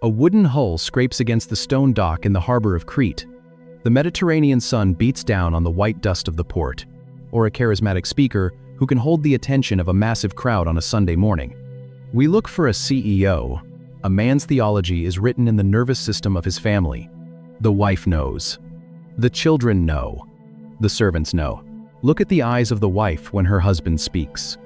A wooden hull scrapes against the stone dock in the harbor of Crete. The Mediterranean sun beats down on the white dust of the port, or a charismatic speaker who can hold the attention of a massive crowd on a Sunday morning. We look for a CEO. A man's theology is written in the nervous system of his family. The wife knows. The children know. The servants know. Look at the eyes of the wife when her husband speaks.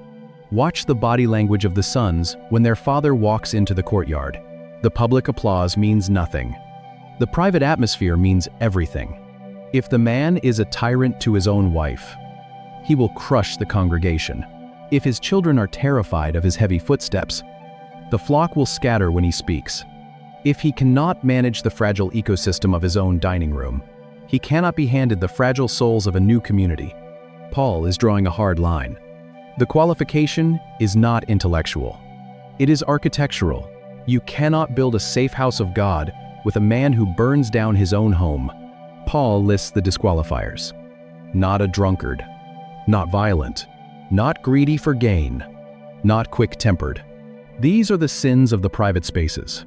Watch the body language of the sons when their father walks into the courtyard. The public applause means nothing. The private atmosphere means everything. If the man is a tyrant to his own wife, he will crush the congregation. If his children are terrified of his heavy footsteps, the flock will scatter when he speaks. If he cannot manage the fragile ecosystem of his own dining room, he cannot be handed the fragile souls of a new community. Paul is drawing a hard line. The qualification is not intellectual. It is architectural. You cannot build a safe house of God with a man who burns down his own home. Paul lists the disqualifiers. Not a drunkard. Not violent. Not greedy for gain. Not quick-tempered. These are the sins of the private spaces.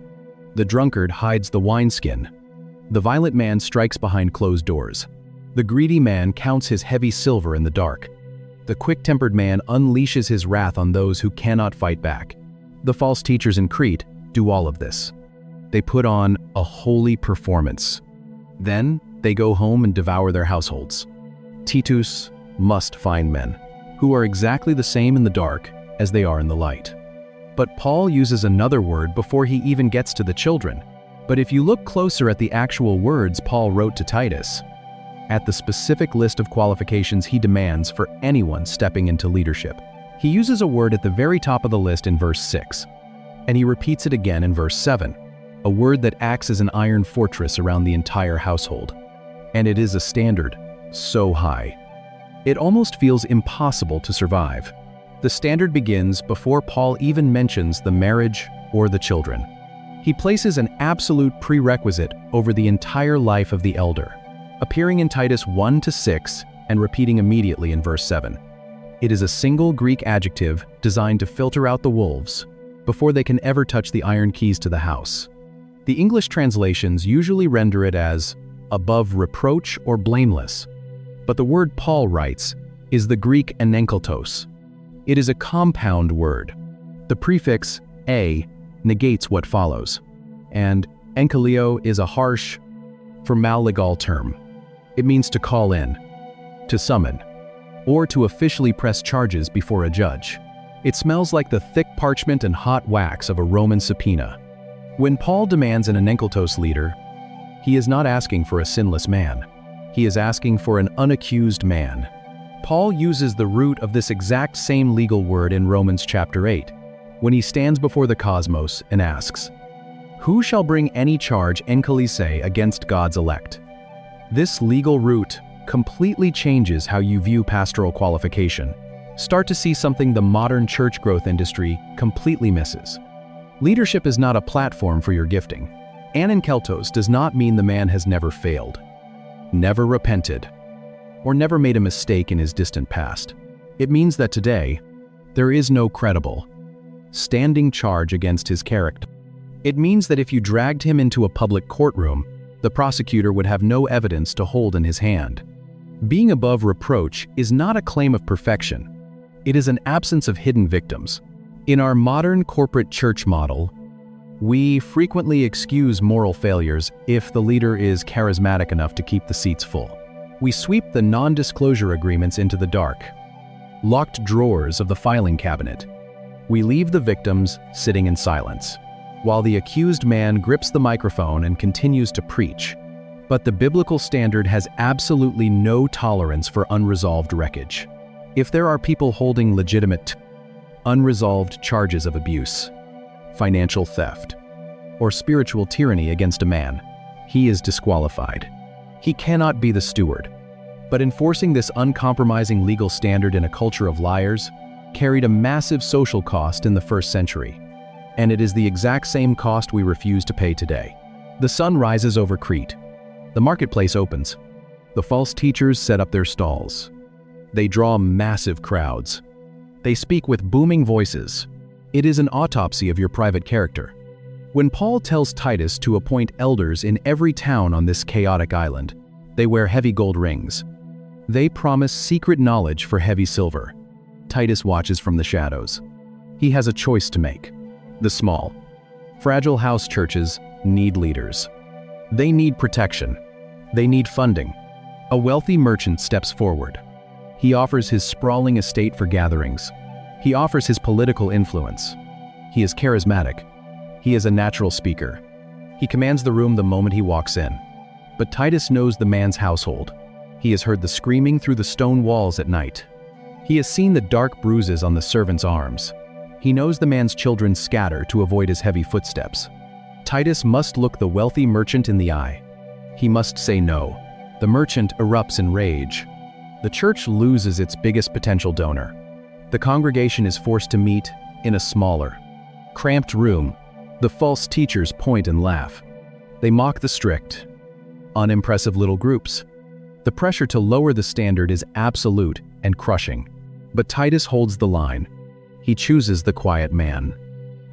The drunkard hides the wineskin. The violent man strikes behind closed doors. The greedy man counts his heavy silver in the dark. The quick-tempered man unleashes his wrath on those who cannot fight back. The false teachers in Crete do all of this. They put on a holy performance. Then they go home and devour their households. Titus must find men who are exactly the same in the dark as they are in the light. But Paul uses another word before he even gets to the children. But if you look closer at the actual words Paul wrote to Titus, at the specific list of qualifications he demands for anyone stepping into leadership, he uses a word at the very top of the list in verse 6, and he repeats it again in verse 7, a word that acts as an iron fortress around the entire household. And it is a standard so high, it almost feels impossible to survive. The standard begins before Paul even mentions the marriage or the children. He places an absolute prerequisite over the entire life of the elder, appearing in Titus 1-6 and repeating immediately in verse 7. It is a single Greek adjective designed to filter out the wolves before they can ever touch the iron keys to the house. The English translations usually render it as above reproach or blameless, but the word Paul writes is the Greek anenkeltos. It is a compound word. The prefix a negates what follows, and enkelio is a harsh, formal legal term. It means to call in, to summon, or to officially press charges before a judge. It smells like the thick parchment and hot wax of a Roman subpoena. When Paul demands an anenkeltos leader, he is not asking for a sinless man. He is asking for an unaccused man. Paul uses the root of this exact same legal word in Romans chapter 8, when he stands before the cosmos and asks, "Who shall bring any charge enkelise against God's elect?" This legal root completely changes how you view pastoral qualification. Start to see something the modern church growth industry completely misses. Leadership is not a platform for your gifting. Anenkeltos does not mean the man has never failed, never repented, or never made a mistake in his distant past. It means that today, there is no credible, standing charge against his character. It means that if you dragged him into a public courtroom, the prosecutor would have no evidence to hold in his hand. Being above reproach is not a claim of perfection. It is an absence of hidden victims. In our modern corporate church model, we frequently excuse moral failures if the leader is charismatic enough to keep the seats full. We sweep the non-disclosure agreements into the dark, locked drawers of the filing cabinet. We leave the victims sitting in silence, while the accused man grips the microphone and continues to preach. But the biblical standard has absolutely no tolerance for unresolved wreckage. If there are people holding legitimate, unresolved charges of abuse, financial theft, or spiritual tyranny against a man, he is disqualified. He cannot be the steward. But enforcing this uncompromising legal standard in a culture of liars carried a massive social cost in the first century, and it is the exact same cost we refuse to pay today. The sun rises over Crete. The marketplace opens. The false teachers set up their stalls. They draw massive crowds. They speak with booming voices. It is an autopsy of your private character. When Paul tells Titus to appoint elders in every town on this chaotic island, they wear heavy gold rings. They promise secret knowledge for heavy silver. Titus watches from the shadows. He has a choice to make. The small, fragile house churches need leaders. They need protection. They need funding. A wealthy merchant steps forward. He offers his sprawling estate for gatherings. He offers his political influence. He is charismatic. He is a natural speaker. He commands the room the moment he walks in. But Titus knows the man's household. He has heard the screaming through the stone walls at night. He has seen the dark bruises on the servants' arms. He knows the man's children scatter to avoid his heavy footsteps. Titus must look the wealthy merchant in the eye. He must say no. The merchant erupts in rage. The church loses its biggest potential donor. The congregation is forced to meet in a smaller, cramped room. The false teachers point and laugh. They mock the strict, unimpressive little groups. The pressure to lower the standard is absolute and crushing. But Titus holds the line. He chooses the quiet man.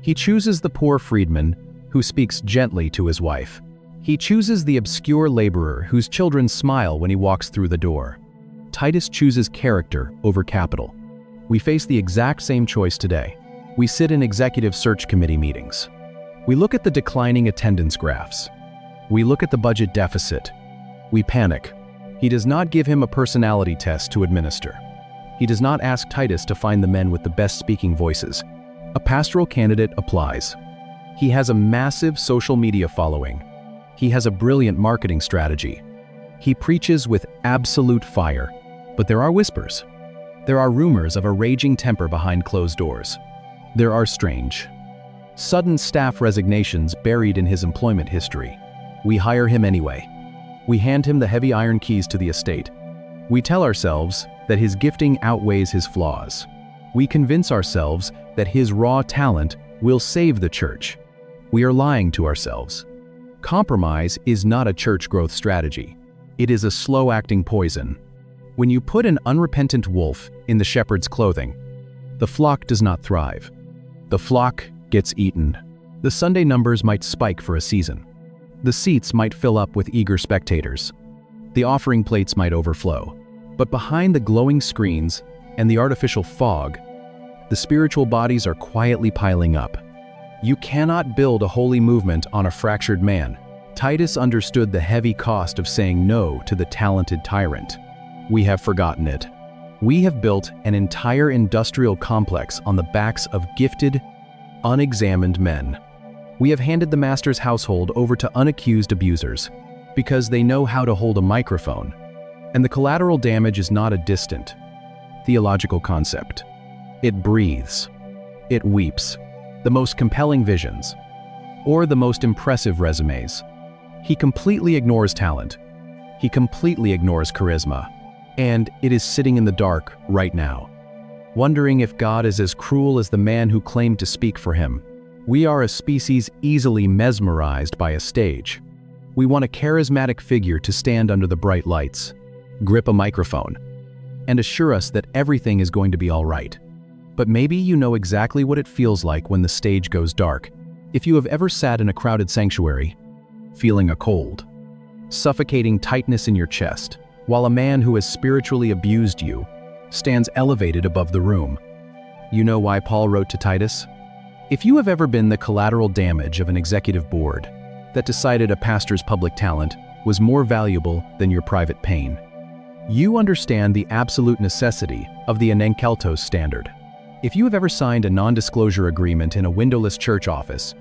He chooses the poor freedman who speaks gently to his wife. He chooses the obscure laborer whose children smile when he walks through the door. Titus chooses character over capital. We face the exact same choice today. We sit in executive search committee meetings. We look at the declining attendance graphs. We look at the budget deficit. We panic. He does not give him a personality test to administer. He does not ask Titus to find the men with the best speaking voices. A pastoral candidate applies. He has a massive social media following. He has a brilliant marketing strategy. He preaches with absolute fire. But there are whispers. There are rumors of a raging temper behind closed doors. There are strange, sudden staff resignations buried in his employment history. We hire him anyway. We hand him the heavy iron keys to the estate. We tell ourselves that his gifting outweighs his flaws. We convince ourselves that his raw talent will save the church. We are lying to ourselves. Compromise is not a church growth strategy. It is a slow-acting poison. When you put an unrepentant wolf in the shepherd's clothing, the flock does not thrive. The flock gets eaten. The Sunday numbers might spike for a season. The seats might fill up with eager spectators. The offering plates might overflow. But behind the glowing screens and the artificial fog, the spiritual bodies are quietly piling up. You cannot build a holy movement on a fractured man. Titus understood the heavy cost of saying no to the talented tyrant. We have forgotten it. We have built an entire industrial complex on the backs of gifted, unexamined men. We have handed the master's household over to unaccused abusers because they know how to hold a microphone. And the collateral damage is not a distant, theological concept. It breathes. It weeps. The most compelling visions, or the most impressive resumes. He completely ignores talent. He completely ignores charisma. And it is sitting in the dark right now, wondering if God is as cruel as the man who claimed to speak for him. We are a species easily mesmerized by a stage. We want a charismatic figure to stand under the bright lights, grip a microphone, and assure us that everything is going to be all right. But maybe you know exactly what it feels like when the stage goes dark. If you have ever sat in a crowded sanctuary, feeling a cold, suffocating tightness in your chest, while a man who has spiritually abused you stands elevated above the room. You know why Paul wrote to Titus? If you have ever been the collateral damage of an executive board that decided a pastor's public talent was more valuable than your private pain, you understand the absolute necessity of the Enenkeltos standard. If you have ever signed a non-disclosure agreement in a windowless church office,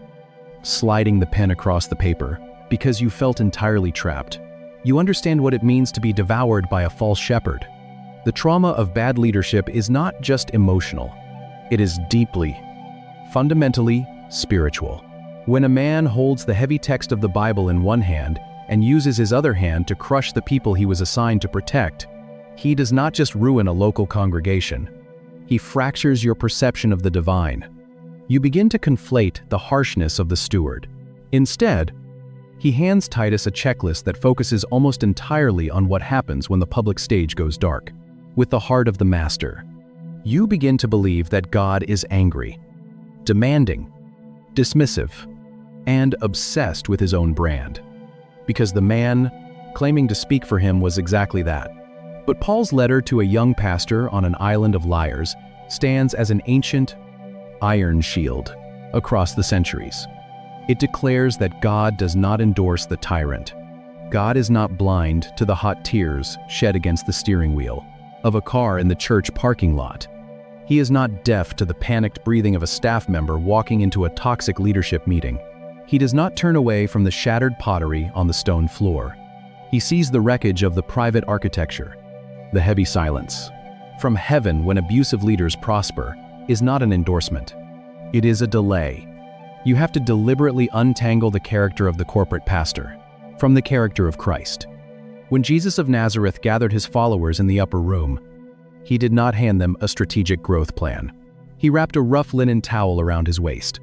sliding the pen across the paper because you felt entirely trapped, you understand what it means to be devoured by a false shepherd. The trauma of bad leadership is not just emotional. It is deeply, fundamentally spiritual. When a man holds the heavy text of the Bible in one hand and uses his other hand to crush the people he was assigned to protect, he does not just ruin a local congregation. He fractures your perception of the divine. You begin to conflate the harshness of the steward. Instead, he hands Titus a checklist that focuses almost entirely on what happens when the public stage goes dark. With the heart of the master, you begin to believe that God is angry, demanding, dismissive, and obsessed with his own brand. Because the man claiming to speak for him was exactly that. But Paul's letter to a young pastor on an island of liars stands as an ancient iron shield across the centuries. It declares that God does not endorse the tyrant. God is not blind to the hot tears shed against the steering wheel of a car in the church parking lot. He is not deaf to the panicked breathing of a staff member walking into a toxic leadership meeting. He does not turn away from the shattered pottery on the stone floor. He sees the wreckage of the private architecture. The heavy silence from heaven when abusive leaders prosper is not an endorsement. It is a delay. You have to deliberately untangle the character of the corporate pastor from the character of Christ. When Jesus of Nazareth gathered his followers in the upper room, he did not hand them a strategic growth plan. He wrapped a rough linen towel around his waist.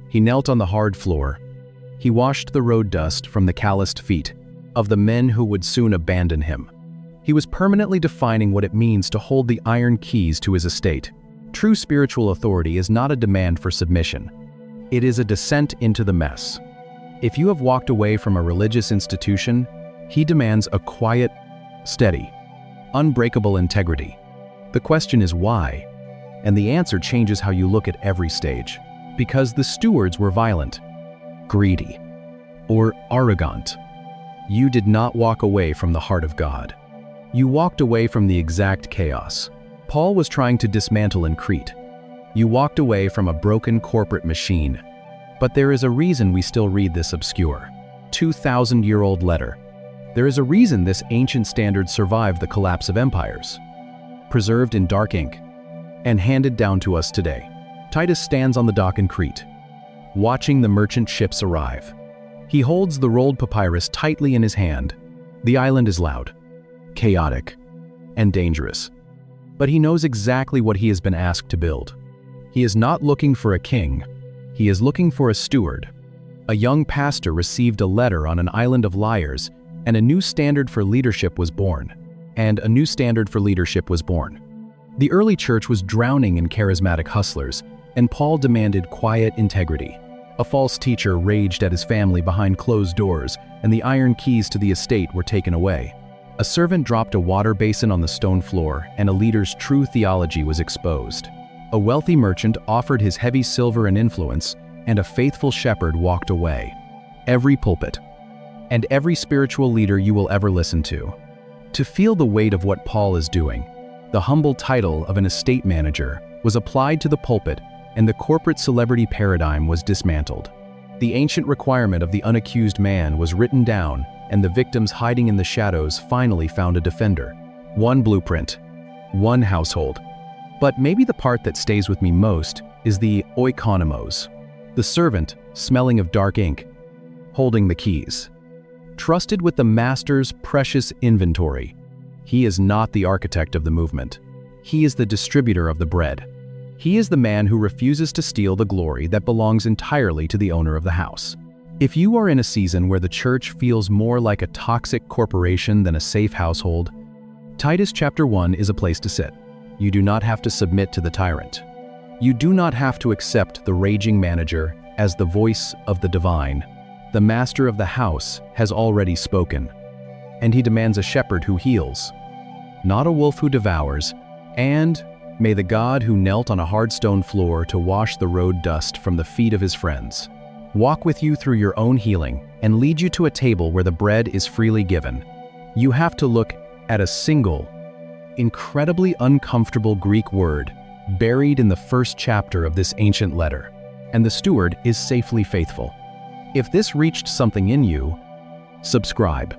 He knelt on the hard floor. He washed the road dust from the calloused feet of the men who would soon abandon him. He was permanently defining what it means to hold the iron keys to his estate. True spiritual authority is not a demand for submission. It is a descent into the mess. If you have walked away from a religious institution, he demands a quiet, steady, unbreakable integrity. The question is why? And the answer changes how you look at every stage. Because the stewards were violent, greedy, or arrogant. You did not walk away from the heart of God. You walked away from the exact chaos Paul was trying to dismantle in Crete. You walked away from a broken corporate machine. But there is a reason we still read this obscure, 2,000-year-old letter. There is a reason this ancient standard survived the collapse of empires. Preserved in dark ink and handed down to us today. Titus stands on the dock in Crete, watching the merchant ships arrive. He holds the rolled papyrus tightly in his hand. The island is loud, chaotic, and dangerous. But he knows exactly what he has been asked to build. He is not looking for a king. He is looking for a steward. A young pastor received a letter on an island of liars, and a new standard for leadership was born. The early church was drowning in charismatic hustlers, and Paul demanded quiet integrity. A false teacher raged at his family behind closed doors, and the iron keys to the estate were taken away. A servant dropped a water basin on the stone floor, and a leader's true theology was exposed. A wealthy merchant offered his heavy silver and influence, and a faithful shepherd walked away. Every pulpit, and every spiritual leader you will ever listen to feel the weight of what Paul is doing, the humble title of an estate manager was applied to the pulpit, and the corporate celebrity paradigm was dismantled. The ancient requirement of the unaccused man was written down, and the victims hiding in the shadows finally found a defender. One blueprint, one household. But maybe the part that stays with me most is the oikonomos, the servant smelling of dark ink, holding the keys. Trusted with the master's precious inventory. He is not the architect of the movement. He is the distributor of the bread. He is the man who refuses to steal the glory that belongs entirely to the owner of the house. If you are in a season where the church feels more like a toxic corporation than a safe household, Titus chapter 1 is a place to sit. You do not have to submit to the tyrant. You do not have to accept the raging manager as the voice of the divine. The master of the house has already spoken, and he demands a shepherd who heals, not a wolf who devours, and may the God who knelt on a hard stone floor to wash the road dust from the feet of his friends walk with you through your own healing and lead you to a table where the bread is freely given. You have to look at a single, incredibly uncomfortable Greek word buried in the first chapter of this ancient letter, and the steward is safely faithful. If this reached something in you, subscribe.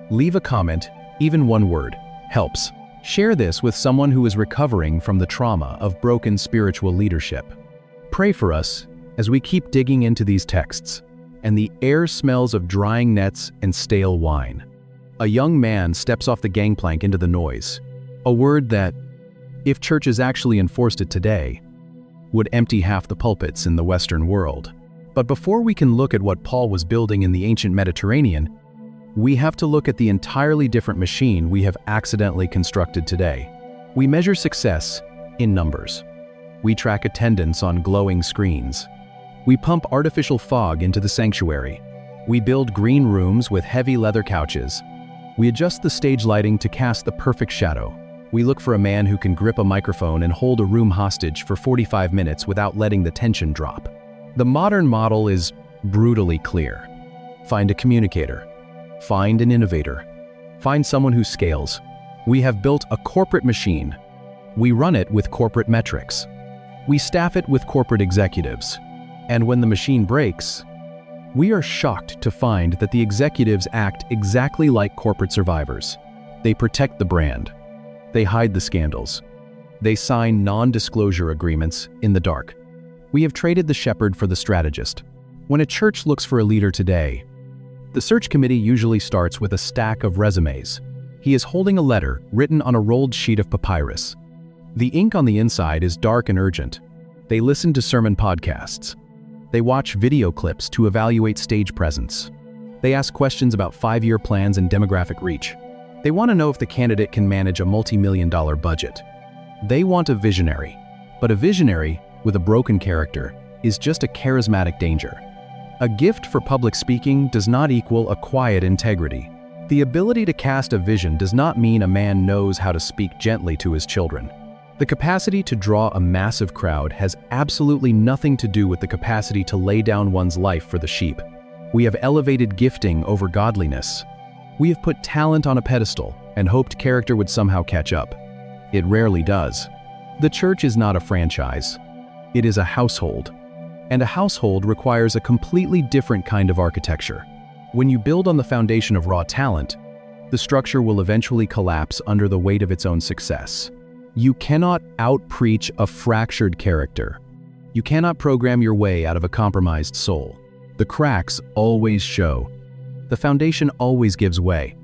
Leave a comment, even one word helps. Share this with someone who is recovering from the trauma of broken spiritual leadership. Pray for us as we keep digging into these texts, and the air smells of drying nets and stale wine. A young man steps off the gangplank into the noise, a word that, if churches actually enforced it today, would empty half the pulpits in the Western world. But before we can look at what Paul was building in the ancient Mediterranean, we have to look at the entirely different machine we have accidentally constructed today. We measure success in numbers. We track attendance on glowing screens. We pump artificial fog into the sanctuary. We build green rooms with heavy leather couches. We adjust the stage lighting to cast the perfect shadow. We look for a man who can grip a microphone and hold a room hostage for 45 minutes without letting the tension drop. The modern model is brutally clear. Find a communicator. Find an innovator. Find someone who scales. We have built a corporate machine. We run it with corporate metrics. We staff it with corporate executives. And when the machine breaks, we are shocked to find that the executives act exactly like corporate survivors. They protect the brand. They hide the scandals. They sign non-disclosure agreements in the dark. We have traded the shepherd for the strategist. When a church looks for a leader today, the search committee usually starts with a stack of resumes. He is holding a letter written on a rolled sheet of papyrus. The ink on the inside is dark and urgent. They listen to sermon podcasts. They watch video clips to evaluate stage presence. They ask questions about 5-year plans and demographic reach. They want to know if the candidate can manage a multi-million-dollar budget. They want a visionary, but a visionary with a broken character is just a charismatic danger. A gift for public speaking does not equal a quiet integrity. The ability to cast a vision does not mean a man knows how to speak gently to his children. The capacity to draw a massive crowd has absolutely nothing to do with the capacity to lay down one's life for the sheep. We have elevated gifting over godliness. We have put talent on a pedestal and hoped character would somehow catch up. It rarely does. The church is not a franchise. It is a household. And a household requires a completely different kind of architecture. When you build on the foundation of raw talent, the structure will eventually collapse under the weight of its own success. You cannot out-preach a fractured character. You cannot program your way out of a compromised soul. The cracks always show. The foundation always gives way.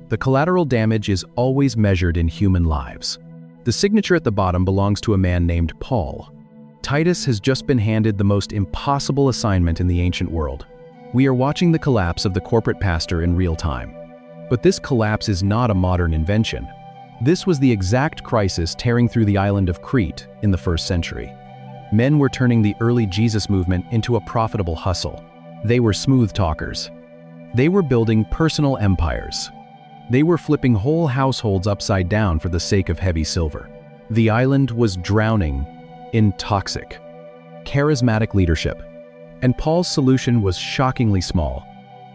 The collateral damage is always measured in human lives. The signature at the bottom belongs to a man named Paul. Titus has just been handed the most impossible assignment in the ancient world. We are watching the collapse of the corporate pastor in real time. But this collapse is not a modern invention. This was the exact crisis tearing through the island of Crete in the 1st century. Men were turning the early Jesus movement into a profitable hustle. They were smooth talkers. They were building personal empires. They were flipping whole households upside down for the sake of heavy silver. The island was drowning in toxic, charismatic leadership. And Paul's solution was shockingly small.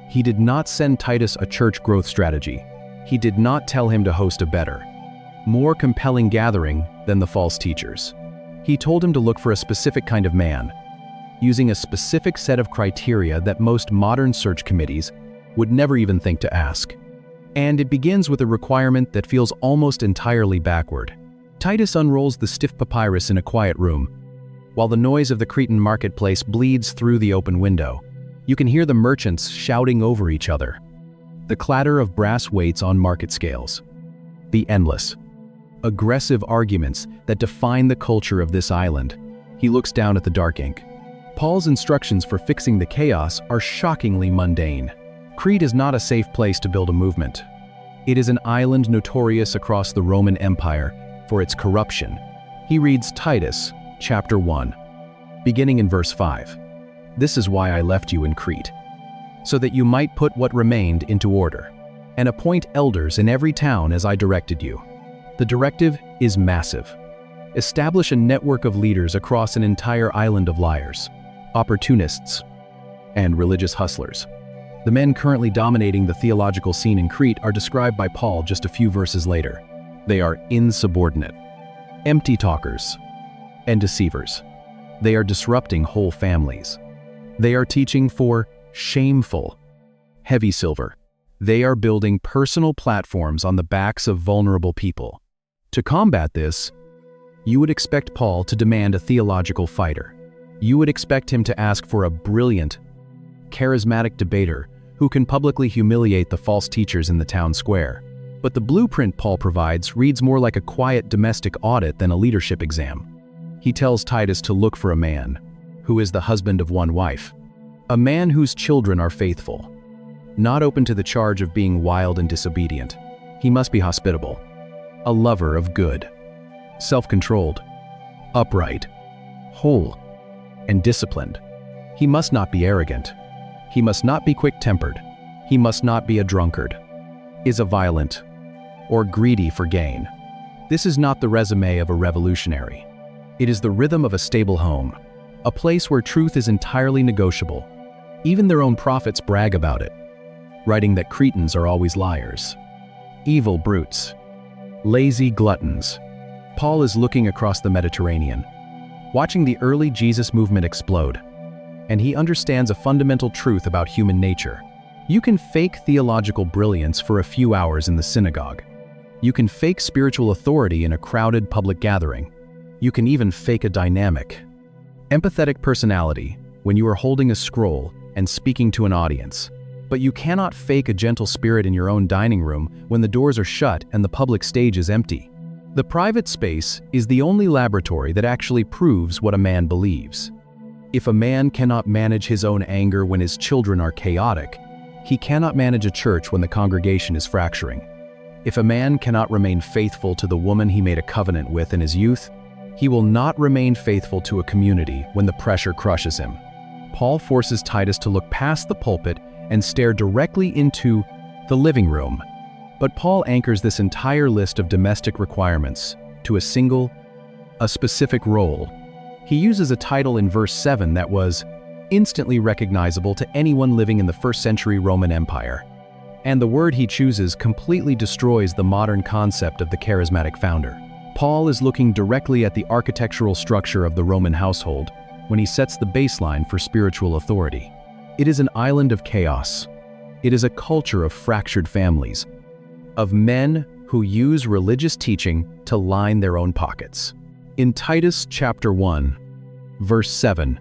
He did not send Titus a church growth strategy. He did not tell him to host a better, more compelling gathering than the false teachers. He told him to look for a specific kind of man, using a specific set of criteria that most modern search committees would never even think to ask. And it begins with a requirement that feels almost entirely backward. Titus unrolls the stiff papyrus in a quiet room. While the noise of the Cretan marketplace bleeds through the open window, you can hear the merchants shouting over each other. The clatter of brass weights on market scales. The endless, aggressive arguments that define the culture of this island. He looks down at the dark ink. Paul's instructions for fixing the chaos are shockingly mundane. Crete is not a safe place to build a movement. It is an island notorious across the Roman Empire for its corruption. He reads Titus, chapter 1, beginning in verse 5. This is why I left you in Crete, so that you might put what remained into order, and appoint elders in every town as I directed you. The directive is massive. Establish a network of leaders across an entire island of liars, opportunists, and religious hustlers. The men currently dominating the theological scene in Crete are described by Paul just a few verses later. They are insubordinate, empty talkers, and deceivers. They are disrupting whole families. They are teaching for shameful, heavy silver. They are building personal platforms on the backs of vulnerable people. To combat this, you would expect Paul to demand a theological fighter. You would expect him to ask for a brilliant, charismatic debater who can publicly humiliate the false teachers in the town square. But the blueprint Paul provides reads more like a quiet domestic audit than a leadership exam. He tells Titus to look for a man who is the husband of one wife, a man whose children are faithful, not open to the charge of being wild and disobedient. He must be hospitable, a lover of good, self-controlled, upright, whole, and disciplined. He must not be arrogant. He must not be quick-tempered. He must not be a drunkard, is a violent, or greedy for gain. This is not the resume of a revolutionary. It is the rhythm of a stable home, a place where truth is entirely negotiable. Even their own prophets brag about it, writing that Cretans are always liars, evil brutes, lazy gluttons. Paul is looking across the Mediterranean, watching the early Jesus movement explode, and he understands a fundamental truth about human nature. You can fake theological brilliance for a few hours in the synagogue. You can fake spiritual authority in a crowded public gathering. You can even fake a dynamic, empathetic personality when you are holding a scroll and speaking to an audience. But you cannot fake a gentle spirit in your own dining room when the doors are shut and the public stage is empty. The private space is the only laboratory that actually proves what a man believes. If a man cannot manage his own anger when his children are chaotic, he cannot manage a church when the congregation is fracturing. If a man cannot remain faithful to the woman he made a covenant with in his youth, he will not remain faithful to a community when the pressure crushes him. Paul forces Titus to look past the pulpit and stare directly into the living room. But Paul anchors this entire list of domestic requirements to a specific role. He uses a title in verse 7 that was instantly recognizable to anyone living in the first century Roman Empire. And the word he chooses completely destroys the modern concept of the charismatic founder. Paul is looking directly at the architectural structure of the Roman household when he sets the baseline for spiritual authority. It is an island of chaos. It is a culture of fractured families, of men who use religious teaching to line their own pockets. In Titus chapter 1, verse 7,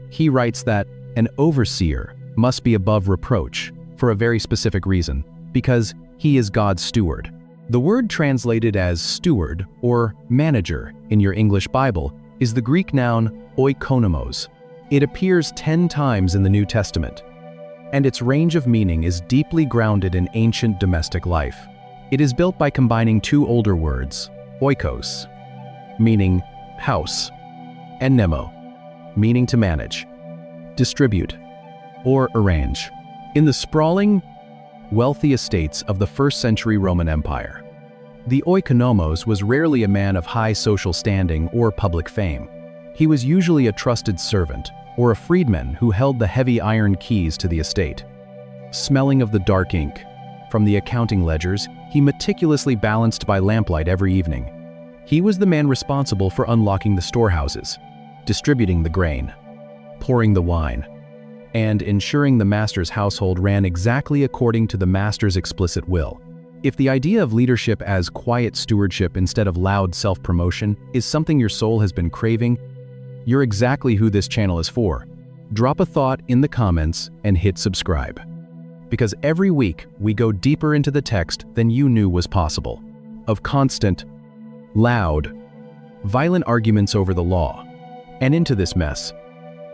he writes that an overseer must be above reproach for a very specific reason, because he is God's steward. The word translated as steward or manager in your English Bible is the Greek noun oikonomos. It appears 10 times in the New Testament, and its range of meaning is deeply grounded in ancient domestic life. It is built by combining two older words, oikos, meaning house, and nemo, meaning to manage, distribute, or arrange. In the sprawling, wealthy estates of the first century Roman Empire, the oikonomos was rarely a man of high social standing or public fame. He was usually a trusted servant or a freedman who held the heavy iron keys to the estate. Smelling of the dark ink from the accounting ledgers, he meticulously balanced by lamplight every evening. He was the man responsible for unlocking the storehouses, distributing the grain, pouring the wine, and ensuring the master's household ran exactly according to the master's explicit will. If the idea of leadership as quiet stewardship instead of loud self-promotion is something your soul has been craving, you're exactly who this channel is for. Drop a thought in the comments and hit subscribe. Because every week we go deeper into the text than you knew was possible. Of constant, loud, violent arguments over the law. And into this mess,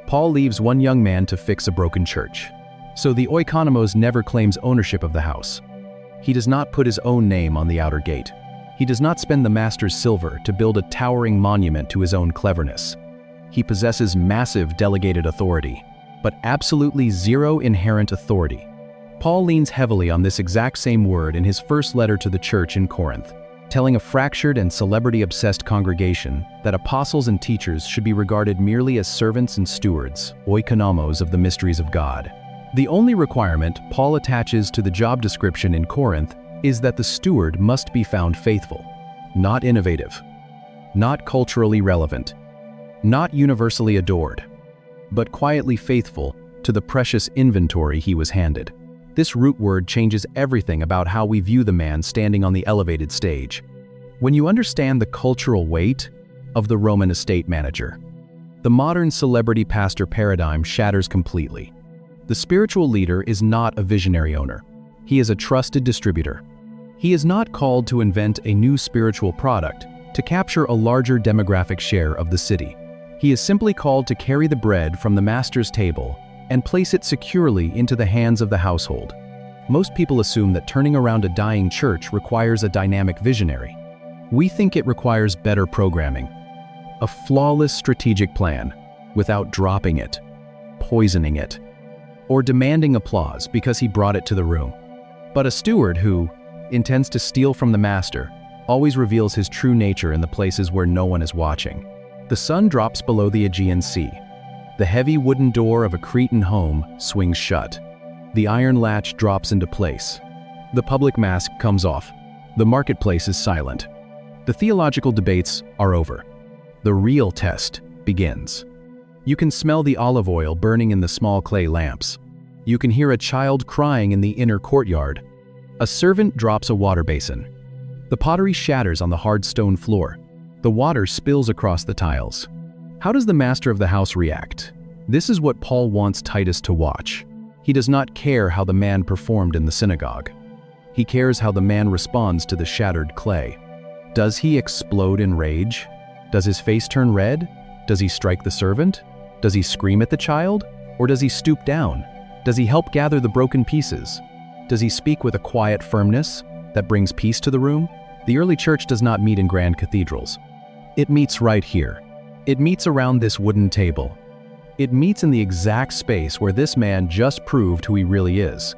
Paul leaves one young man to fix a broken church. So the oikonomos never claims ownership of the house. He does not put his own name on the outer gate. He does not spend the master's silver to build a towering monument to his own cleverness. He possesses massive delegated authority, but absolutely zero inherent authority. Paul leans heavily on this exact same word in his first letter to the church in Corinth, telling a fractured and celebrity-obsessed congregation that apostles and teachers should be regarded merely as servants and stewards, oikonomos of the mysteries of God. The only requirement Paul attaches to the job description in Corinth is that the steward must be found faithful, not innovative, not culturally relevant, not universally adored, but quietly faithful to the precious inventory he was handed. This root word changes everything about how we view the man standing on the elevated stage. When you understand the cultural weight of the Roman estate manager, the modern celebrity pastor paradigm shatters completely. The spiritual leader is not a visionary owner. He is a trusted distributor. He is not called to invent a new spiritual product to capture a larger demographic share of the city. He is simply called to carry the bread from the master's table and place it securely into the hands of the household. Most people assume that turning around a dying church requires a dynamic visionary. We think it requires better programming, a flawless strategic plan, without dropping it. poisoning it, or demanding applause because he brought it to the room. But a steward who intends to steal from the master always reveals his true nature in the places where no one is watching. The sun drops below the Aegean Sea. The heavy wooden door of a Cretan home swings shut. The iron latch drops into place. The public mask comes off. The marketplace is silent. The theological debates are over. The real test begins. You can smell the olive oil burning in the small clay lamps. You can hear a child crying in the inner courtyard. A servant drops a water basin. The pottery shatters on the hard stone floor. The water spills across the tiles. How does the master of the house react? This is what Paul wants Titus to watch. He does not care how the man performed in the synagogue. He cares how the man responds to the shattered clay. Does he explode in rage? Does his face turn red? Does he strike the servant? Does he scream at the child? Or does he stoop down? Does he help gather the broken pieces? Does he speak with a quiet firmness that brings peace to the room? The early church does not meet in grand cathedrals. It meets right here. It meets around this wooden table. It meets in the exact space where this man just proved who he really is.